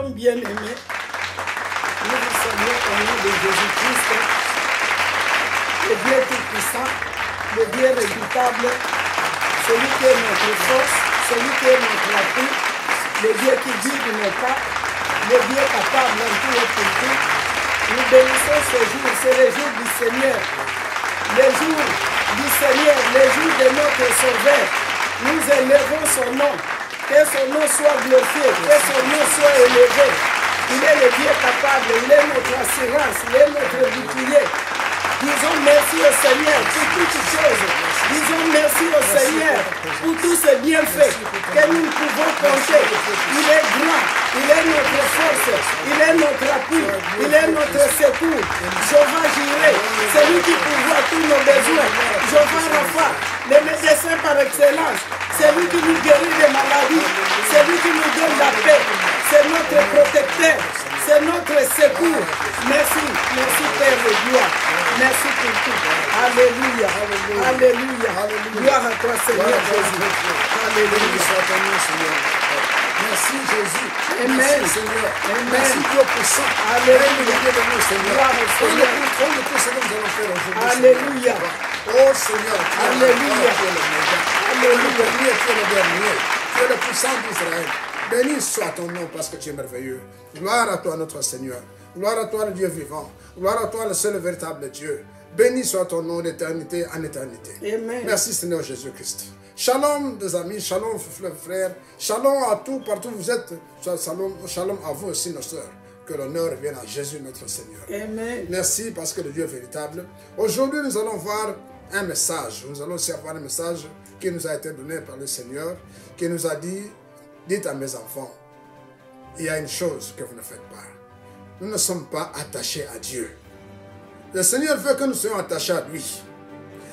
Shalom bien-aimés. Nous vous saluons au nom de Jésus-Christ, le Dieu tout-puissant, le Dieu redoutable, celui qui est notre force, celui qui est notre appui, le Dieu qui guide nos pas, le Dieu capable en tout et pour tout. Nous bénissons ce jour, c'est le jour du Seigneur, le jour du Seigneur, le jour de notre Sauveur. Nous élevons son nom, que son nom soit glorifié, que son nom soit élevé. Il est le Dieu capable, il est notre assurance, il est notre bouclier. Disons merci au Seigneur pour toutes choses. Disons merci au Seigneur pour tous ces bienfaits que nous pouvons compter. Il est grand, il est notre force, il est notre appui, il est notre secours. Jéhovah Jireh, c'est lui qui pourvoit tous nos besoins. Jéhovah Rapha, le médecin par excellence, c'est lui qui nous guérit des maladies, c'est lui qui nous donne la paix, c'est notre protecteur, c'est notre secours. Merci, merci Père de gloire. Merci pour tout. Alléluia. Alléluia. Gloire à toi, Seigneur Jésus. Alléluia. Merci Jésus. Amen. Merci Seigneur. Amen. Merci Dieu puissant. Alléluia. Gloire au Seigneur. On est tous ce que nous allons faire aujourd'hui. Alléluia. Oh Seigneur, tu es Alléluia. Alléluia. Tu es le dernier. Tu es le puissant d'Israël. Béni soit ton nom parce que tu es merveilleux. Gloire à toi notre Seigneur. Gloire à toi le Dieu vivant. Gloire à toi le seul et véritable Dieu. Béni soit ton nom d'éternité en éternité. Amen. Merci Seigneur Jésus-Christ. Shalom des amis, shalom frères, shalom à tous, partout où vous êtes, shalom à vous aussi nos sœurs. Que l'honneur revienne à Jésus notre Seigneur. Amen. Merci parce que le Dieu est véritable. Aujourd'hui nous allons voir un message. Nous allons aussi avoir un message qui nous a été donné par le Seigneur, qui nous a dit, dites à mes enfants, il y a une chose que vous ne faites pas. Nous ne sommes pas attachés à Dieu. Le Seigneur veut que nous soyons attachés à lui.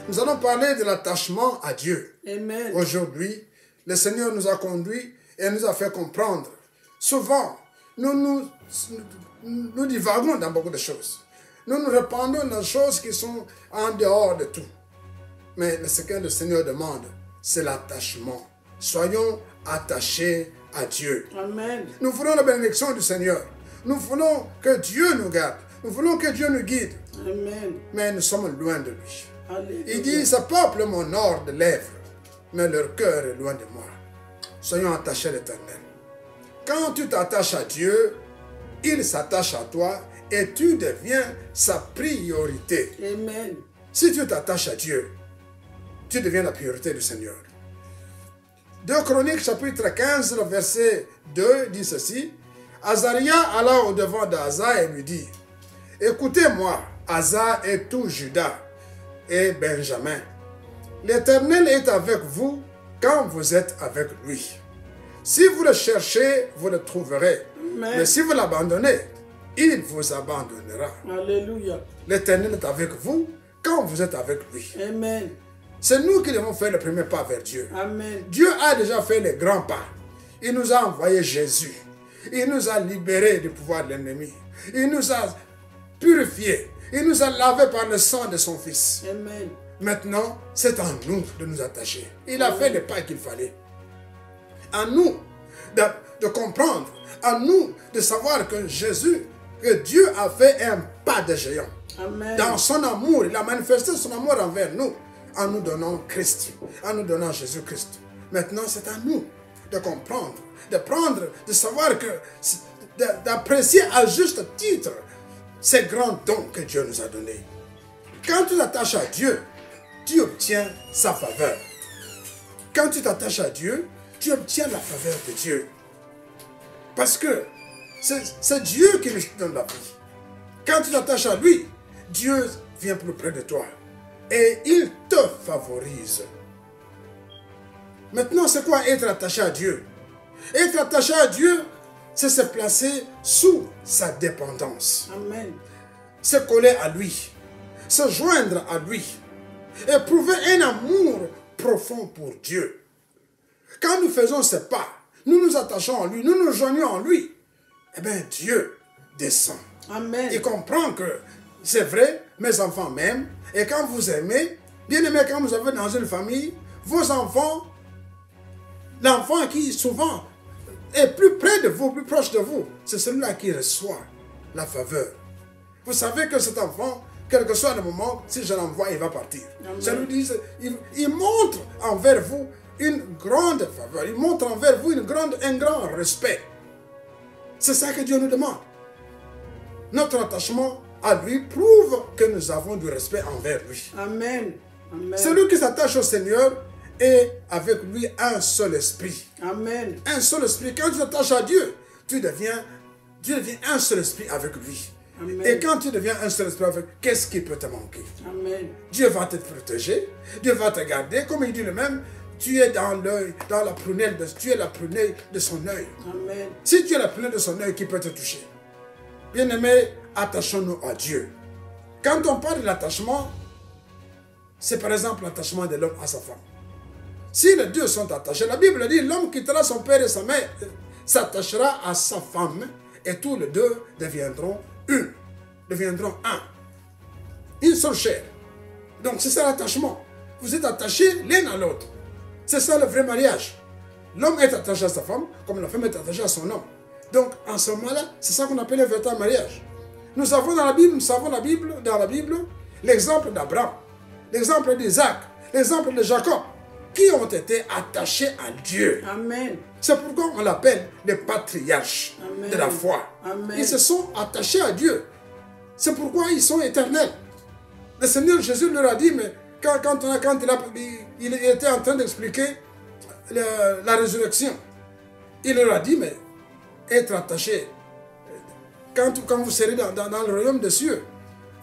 Nous allons parler de l'attachement à Dieu. Amen. Aujourd'hui, le Seigneur nous a conduits et nous a fait comprendre. Souvent, nous divaguons dans beaucoup de choses. Nous nous répandons dans des choses qui sont en dehors de tout. Mais ce que le Seigneur demande, c'est l'attachement. Soyons attachés à Dieu. Amen. Nous voulons la bénédiction du Seigneur. Nous voulons que Dieu nous garde. Nous voulons que Dieu nous guide. Amen. Mais nous sommes loin de lui. Alléluia. Il dit, ce peuple m'honore de lèvres, mais leur cœur est loin de moi. Soyons attachés à l'Éternel. Quand tu t'attaches à Dieu, il s'attache à toi et tu deviens sa priorité. Amen. Si tu t'attaches à Dieu, tu deviens la priorité du Seigneur. 2 Chroniques chapitre 15, le verset 2 dit ceci. Azaria alla au-devant d'Asa et lui dit, écoutez-moi, Asa et tout Juda et Benjamin. L'Éternel est avec vous quand vous êtes avec lui. Si vous le cherchez, vous le trouverez. Amen. Mais si vous l'abandonnez, il vous abandonnera. Alléluia. L'Éternel est avec vous quand vous êtes avec lui. Amen. C'est nous qui devons faire le premier pas vers Dieu. Amen. Dieu a déjà fait les grands pas. Il nous a envoyé Jésus. Il nous a libérés du pouvoir de l'ennemi. Il nous a purifiés. Il nous a lavés par le sang de son Fils. Amen. Maintenant, c'est à nous de nous attacher. Il a fait les pas qu'il fallait. À nous de comprendre. À nous de savoir que Jésus, que Dieu a fait un pas de géant. Amen. Dans son amour, il a manifesté son amour envers nous. En nous donnant Christ. En nous donnant Jésus-Christ. Maintenant, c'est à nous de comprendre, de prendre, de savoir que, d'apprécier à juste titre ces grands dons que Dieu nous a donnés. Quand tu t'attaches à Dieu, tu obtiens sa faveur. Quand tu t'attaches à Dieu, tu obtiens la faveur de Dieu. Parce que c'est Dieu qui nous donne la vie. Quand tu t'attaches à lui, Dieu vient plus près de toi. Et il te favorise. Maintenant, c'est quoi être attaché à Dieu? Être attaché à Dieu, c'est se placer sous sa dépendance. Amen. Se coller à lui. Se joindre à lui. Éprouver un amour profond pour Dieu. Quand nous faisons ce pas, nous nous attachons à lui, nous nous joignons en lui. Eh bien, Dieu descend. Amen. Il comprend que c'est vrai, mes enfants m'aiment. Et quand vous aimez, bien aimé, quand vous avez dans une famille, vos enfants, l'enfant qui souvent est plus près de vous, plus proche de vous, c'est celui-là qui reçoit la faveur. Vous savez que cet enfant, quel que soit le moment, si je l'envoie, il va partir. Il montre envers vous une grande faveur. Il montre envers vous un grand respect. C'est ça que Dieu nous demande. Notre attachement à lui prouve que nous avons du respect envers lui. Amen. Amen. Celui qui s'attache au Seigneur est avec lui un seul esprit. Amen. Un seul esprit. Quand tu t'attaches à Dieu, tu deviens un seul esprit avec lui. Amen. Et quand tu deviens un seul esprit avec lui, qu'est-ce qui peut te manquer? Amen. Dieu va te protéger, Dieu va te garder, comme il dit lui-même, tu es dans la prunelle de son œil. Amen. Si tu es la prunelle de son œil, qui peut te toucher? Bien-aimés, attachons-nous à Dieu. Quand on parle de l'attachement, c'est par exemple l'attachement de l'homme à sa femme. Si les deux sont attachés, la Bible dit, l'homme quittera son père et sa mère, s'attachera à sa femme, et tous les deux deviendront un. Une seule chair. Donc c'est ça l'attachement. Vous êtes attachés l'un à l'autre. C'est ça le vrai mariage. L'homme est attaché à sa femme, comme la femme est attachée à son homme. Donc en ce moment-là, c'est ça qu'on appelle le véritable mariage. Nous savons dans la Bible, l'exemple d'Abraham, l'exemple d'Isaac, l'exemple de Jacob, qui ont été attachés à Dieu. Amen. C'est pourquoi on l'appelle les patriarches de la foi. Amen. Ils se sont attachés à Dieu. C'est pourquoi ils sont éternels. Le Seigneur Jésus leur a dit, mais quand il était en train d'expliquer la résurrection, il leur a dit, mais être attaché, quand vous serez dans le royaume des cieux,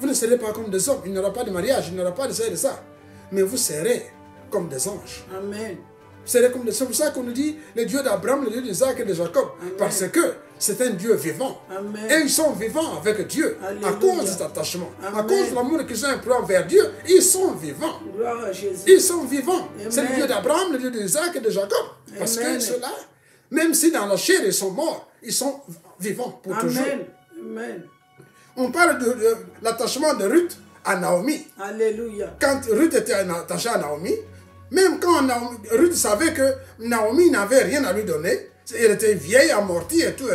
vous ne serez pas comme des hommes. Il n'y aura pas de mariage, il n'y aura pas de ça et de ça. Mais vous serez comme des anges. Amen. C'est pour ça qu'on nous dit le Dieu d'Abraham, le Dieu d'Isaac et de Jacob. Amen. Parce que c'est un Dieu vivant. Amen. Et ils sont vivants avec Dieu. Alléluia. À cause de cet attachement. Amen. À cause de l'amour qu'ils ont éprouvé envers Dieu, ils sont vivants. Gloire à Jésus. Ils sont vivants. C'est le Dieu d'Abraham, le Dieu d'Isaac et de Jacob. Amen. Parce que ceux-là, même si dans la chair ils sont morts, ils sont vivants pour toujours. Amen. On parle de l'attachement de Ruth à Naomi. Alléluia. Quand Ruth était attachée à Naomi, même quand Ruth savait que Naomi n'avait rien à lui donner, elle était vieille, amortie et tout,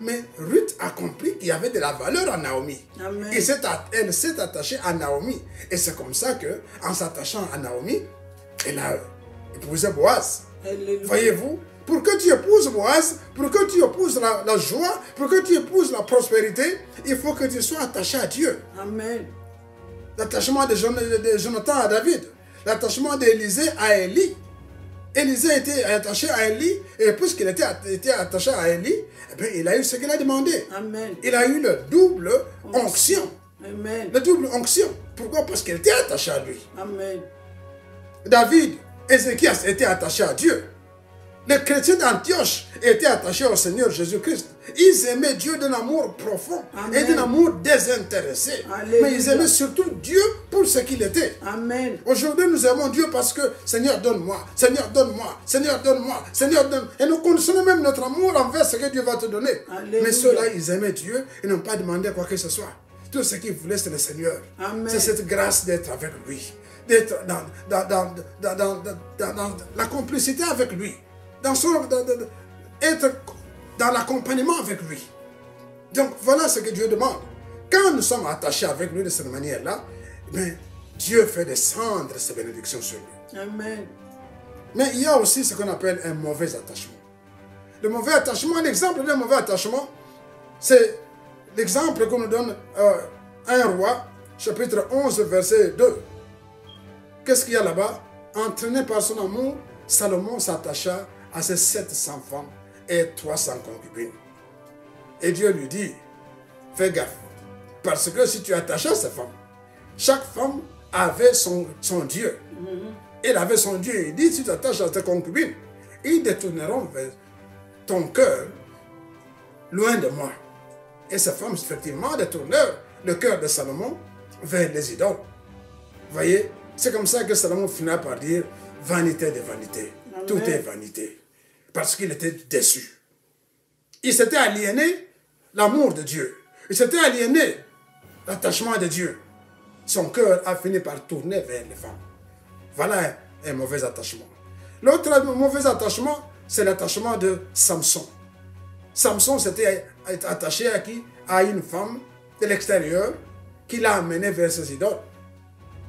mais Ruth a compris qu'il y avait de la valeur à Naomi. Amen. Et elle s'est attachée à Naomi. Et c'est comme ça qu'en s'attachant à Naomi, elle a épousé Boaz. Voyez-vous, pour que tu épouses Boaz, pour que tu épouses la joie, pour que tu épouses la prospérité, il faut que tu sois attaché à Dieu. Amen. L'attachement de Jonathan à David. L'attachement d'Élisée à Élie. Élisée était attaché à Élie, et puisqu'il était attaché à Élie, eh bien, il a eu ce qu'il a demandé. Amen. Il a eu le double onction. Amen. Le double onction. Pourquoi? Parce qu'il était attaché à lui. Amen. David, Ézéchias était attaché à Dieu. Les chrétiens d'Antioche étaient attachés au Seigneur Jésus-Christ. Ils aimaient Dieu d'un amour profond. Amen. Et d'un amour désintéressé. Alléluia. Mais ils aimaient surtout Dieu pour ce qu'il était. Amen. Aujourd'hui, nous aimons Dieu parce que Seigneur, donne-moi, Seigneur, donne-moi, Seigneur, donne-moi, Seigneur, donne. Et nous conditionnons même notre amour envers ce que Dieu va te donner. Alléluia. Mais ceux-là, ils aimaient Dieu et n'ont pas demandé quoi que ce soit. Tout ce qu'ils voulaient, c'est le Seigneur. C'est cette grâce d'être avec lui, d'être dans la complicité avec lui. Être dans l'accompagnement avec lui. Donc voilà ce que Dieu demande. Quand nous sommes attachés avec lui de cette manière-là, Dieu fait descendre ses bénédictions sur lui. Amen. Mais il y a aussi ce qu'on appelle un mauvais attachement. Le mauvais attachement, l'exemple d'un mauvais attachement, c'est l'exemple qu'on nous donne 1 Roi, chapitre 11, verset 2. Qu'est-ce qu'il y a là-bas? Entraîné par son amour, Salomon s'attacha à ses 700 femmes et 300 concubines. Et Dieu lui dit, fais gaffe, parce que si tu es attaché à ces femmes, chaque femme avait son Dieu. Elle avait son Dieu. Il dit, si tu t'attaches à tes concubines, ils détourneront vers ton cœur loin de moi. Et ces femmes, effectivement, détournèrent le cœur de Salomon vers les idoles. Vous voyez, c'est comme ça que Salomon finit par dire, vanité de vanité. Amen. Tout est vanité. Parce qu'il était déçu. Il s'était aliéné l'amour de Dieu. Il s'était aliéné l'attachement de Dieu. Son cœur a fini par tourner vers les femmes. Voilà un mauvais attachement. L'autre mauvais attachement, c'est l'attachement de Samson. Samson s'était attaché à qui? À une femme de l'extérieur qui l'a amené vers ses idoles.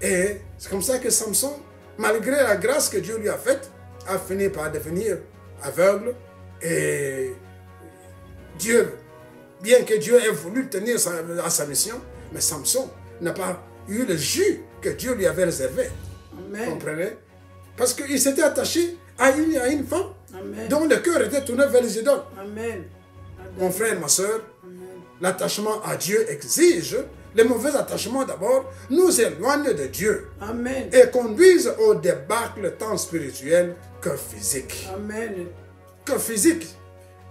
Et c'est comme ça que Samson, malgré la grâce que Dieu lui a faite, a fini par devenir aveugle. Et Dieu, bien que Dieu ait voulu tenir à sa mission, mais Samson n'a pas eu le jus que Dieu lui avait réservé. Amen. Vous comprenez? Parce qu'il s'était attaché à une femme Amen. dont le cœur était tourné vers les idoles. Amen. Mon frère, ma soeur, Amen. l'attachement à Dieu exige, les mauvais attachements d'abord, nous éloignent de Dieu Amen. et conduisent au débâcle tant spirituel que physique. Amen. Que physique,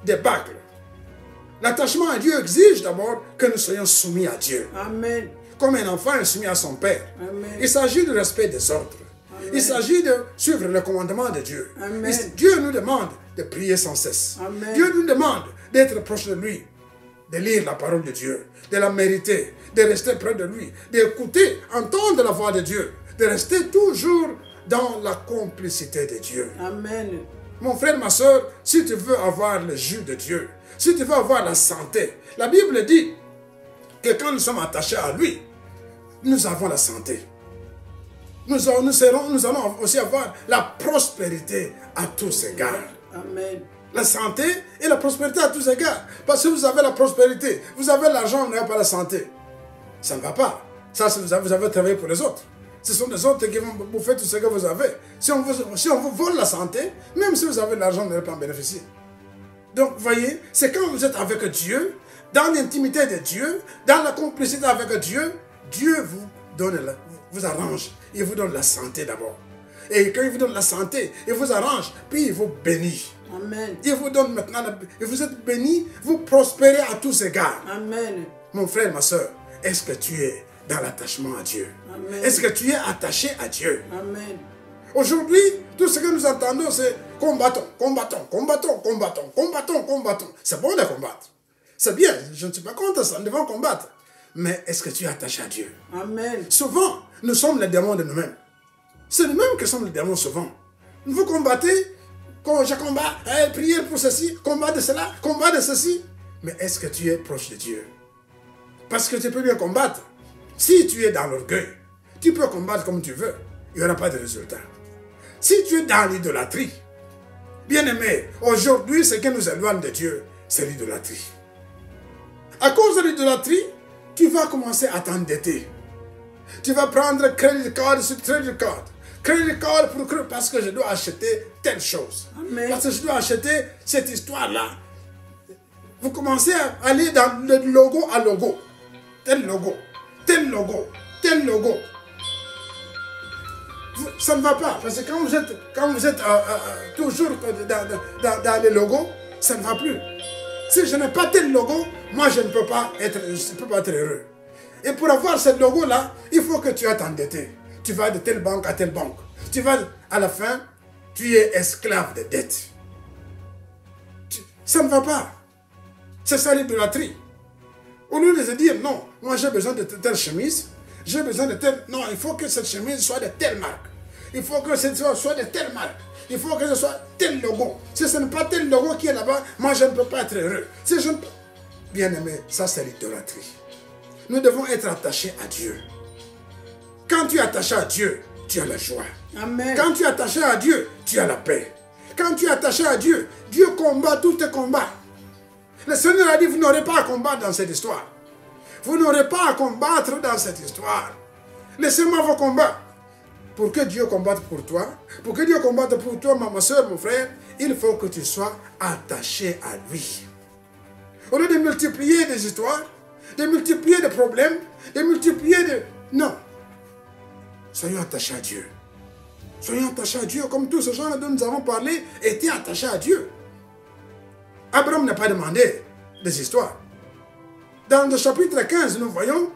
débâcle. L'attachement à Dieu exige d'abord que nous soyons soumis à Dieu. Amen. Comme un enfant est soumis à son père. Amen. Il s'agit du respect des ordres. Amen. Il s'agit de suivre le commandement de Dieu. Amen. Dieu nous demande de prier sans cesse. Amen. Dieu nous demande d'être proche de lui, de lire la parole de Dieu, de la mériter, de rester près de lui, d'écouter, entendre la voix de Dieu, de rester toujours dans la complicité de Dieu. Amen. Mon frère, ma soeur, si tu veux avoir le jus de Dieu, si tu veux avoir la santé, la Bible dit que quand nous sommes attachés à lui, nous avons la santé. Nous allons aussi avoir la prospérité à tous égards. Amen. La santé et la prospérité à tous égards. Parce que vous avez la prospérité, vous avez l'argent, vous n'avez pas la santé. Ça ne va pas. Ça, vous avez travaillé pour les autres. Ce sont les autres qui vont bouffer tout ce que vous avez. Si on vous vole la santé, même si vous avez de l'argent, vous n'allez pas en bénéficier. Donc, vous voyez, c'est quand vous êtes avec Dieu, dans l'intimité de Dieu, dans la complicité avec Dieu, Dieu vous donne, vous arrange. Il vous donne la santé d'abord. Et quand il vous donne la santé, il vous arrange, puis il vous bénit. Amen. Il vous donne maintenant, et vous êtes béni, vous prospérez à tous égards. Amen. Mon frère, ma soeur, est-ce que tu es dans l'attachement à Dieu? Amen. Est-ce que tu es attaché à Dieu? Amen. Aujourd'hui, tout ce que nous entendons, c'est combattons, combattons, combattons, combattons, combattons, combattons. C'est bon de combattre. C'est bien, je ne suis pas contre ça, nous devons combattre. Mais est-ce que tu es attaché à Dieu? Amen. Souvent, nous sommes les démons de nous-mêmes. C'est nous-mêmes qui sommes les démons souvent. Vous combattez, quand je combats, prière pour ceci, combat de cela, combat de ceci. Mais est-ce que tu es proche de Dieu? Parce que tu peux bien combattre. Si tu es dans l'orgueil, tu peux combattre comme tu veux. Il n'y aura pas de résultat. Si tu es dans l'idolâtrie, bien-aimé, aujourd'hui, ce qui nous éloigne de Dieu, c'est l'idolâtrie. À cause de l'idolâtrie, tu vas commencer à t'endetter. Tu vas prendre crédit card sur crédit card. Crédit card parce que je dois acheter telle chose. Amen. Parce que je dois acheter cette histoire-là. Vous commencez à aller dans le logo à logo. Tel logo, tel logo, tel logo. Ça ne va pas. Parce que quand vous êtes toujours dans les logos, ça ne va plus. Si je n'ai pas tel logo, moi je ne peux pas être heureux. Et pour avoir ce logo-là, il faut que tu aies endetté. Tu vas de telle banque à telle banque. Tu vas, à la fin, tu es esclave de dettes. Ça ne va pas. C'est ça l'idolâtrie. Au lieu de se dire, non, moi j'ai besoin de telle chemise, j'ai besoin de telle... Non, il faut que cette chemise soit de telle marque. Il faut que ce soit de telle marque. Il faut que ce soit tel logo. Si ce n'est pas tel logo qui est là-bas, moi je ne peux pas être heureux. Si je ne peux... Bien aimé, ça c'est l'idolâtrie. Nous devons être attachés à Dieu. Quand tu es attaché à Dieu, tu as la joie. Amen. Quand tu es attaché à Dieu, tu as la paix. Quand tu es attaché à Dieu, Dieu combat tous tes combats. Le Seigneur a dit, vous n'aurez pas à combattre dans cette histoire. Vous n'aurez pas à combattre dans cette histoire. Laissez-moi vos combats. Pour que Dieu combatte pour toi, pour que Dieu combatte pour toi, ma soeur, mon frère, il faut que tu sois attaché à lui. Au lieu de multiplier des histoires, de multiplier des problèmes, de multiplier des... Non. Soyons attachés à Dieu. Soyons attachés à Dieu, comme tous ces gens dont nous avons parlé étaient attachés à Dieu. Abraham n'a pas demandé des histoires. Dans le chapitre 15, nous voyons,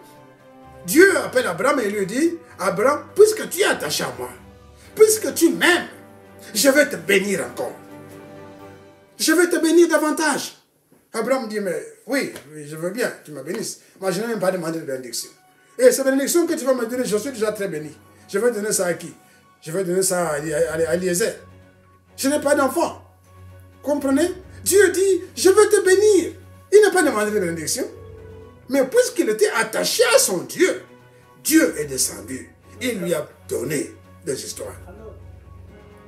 Dieu appelle Abraham et lui dit, Abraham, puisque tu es attaché à moi, puisque tu m'aimes, je vais te bénir encore. Je vais te bénir davantage. Abraham dit, mais oui, je veux bien que tu me bénisses. Moi, je n'ai même pas demandé de bénédiction. Et cette bénédiction que tu vas me donner, je suis déjà très béni. Je vais donner ça à qui? Je vais donner ça à Eliezer. Je n'ai pas d'enfant. Comprenez? Dieu dit, je veux te bénir. Il n'a pas demandé de bénédiction. Mais puisqu'il était attaché à son Dieu, Dieu est descendu. Il lui a donné des histoires.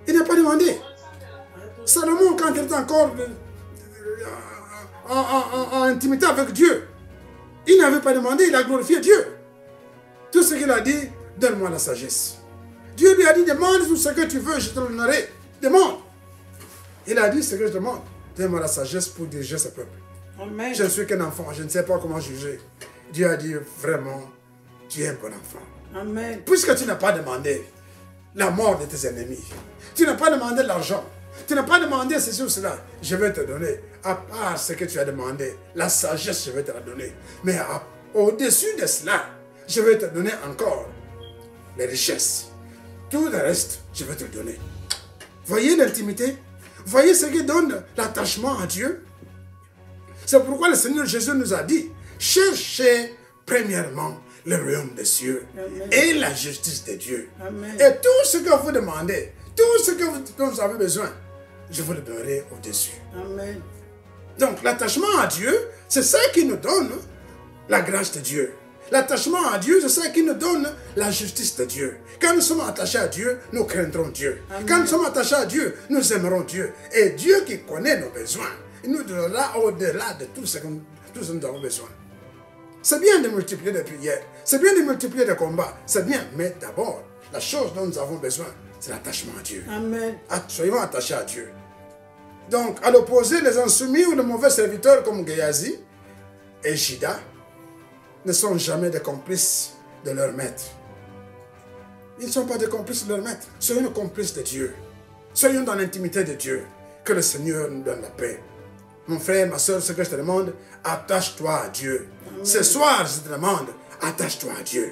Il n'a pas demandé. Salomon, quand il était encore en intimité avec Dieu, il n'avait pas demandé, il a glorifié Dieu. Tout ce qu'il a dit, donne-moi la sagesse. Dieu lui a dit, demande tout ce que tu veux, je te le donnerai. Demande. Il a dit ce que je demande. Donne-moi la sagesse pour diriger ce peuple. Amen. Je ne suis qu'un enfant, je ne sais pas comment juger. Dieu a dit, vraiment, tu es un bon enfant. Amen. Puisque tu n'as pas demandé la mort de tes ennemis, tu n'as pas demandé l'argent, tu n'as pas demandé ceci ou cela, je vais te donner, à part ce que tu as demandé, la sagesse, je vais te la donner. Mais au-dessus de cela, je vais te donner encore les richesses. Tout le reste, je vais te le donner. Voyez l'intimité? Voyez ce qui donne l'attachement à Dieu? C'est pourquoi le Seigneur Jésus nous a dit, cherchez premièrement le royaume des cieux. Amen. Et la justice de Dieu. Amen. Et tout ce que vous demandez, tout ce dont vous avez besoin, je vous le donnerai au-dessus. Amen. Donc l'attachement à Dieu, c'est ça qui nous donne la grâce de Dieu. L'attachement à Dieu, c'est ça qui nous donne la justice de Dieu. Quand nous sommes attachés à Dieu, nous craindrons Dieu. Amen. Quand nous sommes attachés à Dieu, nous aimerons Dieu. Et Dieu qui connaît nos besoins, il nous donnera au-delà de tout ce que nous avons besoin. C'est bien de multiplier des prières, c'est bien de multiplier des combats, c'est bien. Mais d'abord, la chose dont nous avons besoin, c'est l'attachement à Dieu. Amen. Soyons attachés à Dieu. Donc, à l'opposé, les insoumis ou les mauvais serviteurs comme Géasi et Judas ne sont jamais des complices de leur maître. Ils ne sont pas des complices de leur maître. Soyons des complices de Dieu. Soyons dans l'intimité de Dieu. Que le Seigneur nous donne la paix. Mon frère, ma soeur, ce que je te demande, attache-toi à Dieu. Amen. Ce soir, je te demande, attache-toi à Dieu.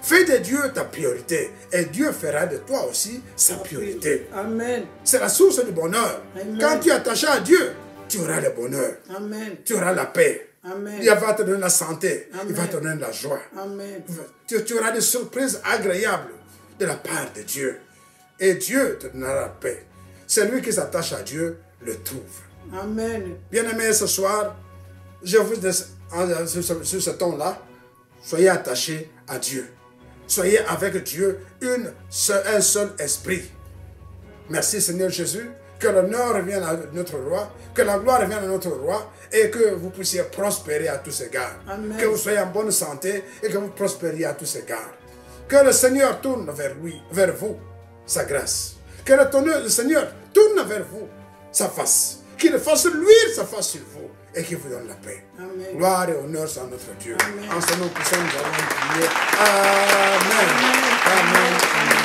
Fais de Dieu ta priorité et Dieu fera de toi aussi sa priorité. Amen. C'est la source du bonheur. Amen. Quand tu es attaché à Dieu, tu auras le bonheur. Amen. Tu auras la paix. Amen. Il va te donner la santé. Amen. Il va te donner la joie. Amen. Tu auras des surprises agréables de la part de Dieu. Et Dieu te donnera la paix. Celui qui s'attache à Dieu le trouve. Amen. Bien-aimés, ce soir, je vous dis sur ce ton-là, soyez attachés à Dieu. Soyez avec Dieu un seul esprit. Merci Seigneur Jésus. Que l'honneur revienne à notre roi, que la gloire revienne à notre roi et que vous puissiez prospérer à tous égards. Amen. Que vous soyez en bonne santé et que vous prospériez à tous égards. Que le Seigneur tourne vers vous, sa grâce. Que le Seigneur tourne vers vous, sa face. Qu'il fasse luire sa face sur vous et qu'il vous donne la paix. Amen. Gloire et honneur à notre Dieu. Amen. En ce nom puissant, nous allons prier. Amen. Amen. Amen.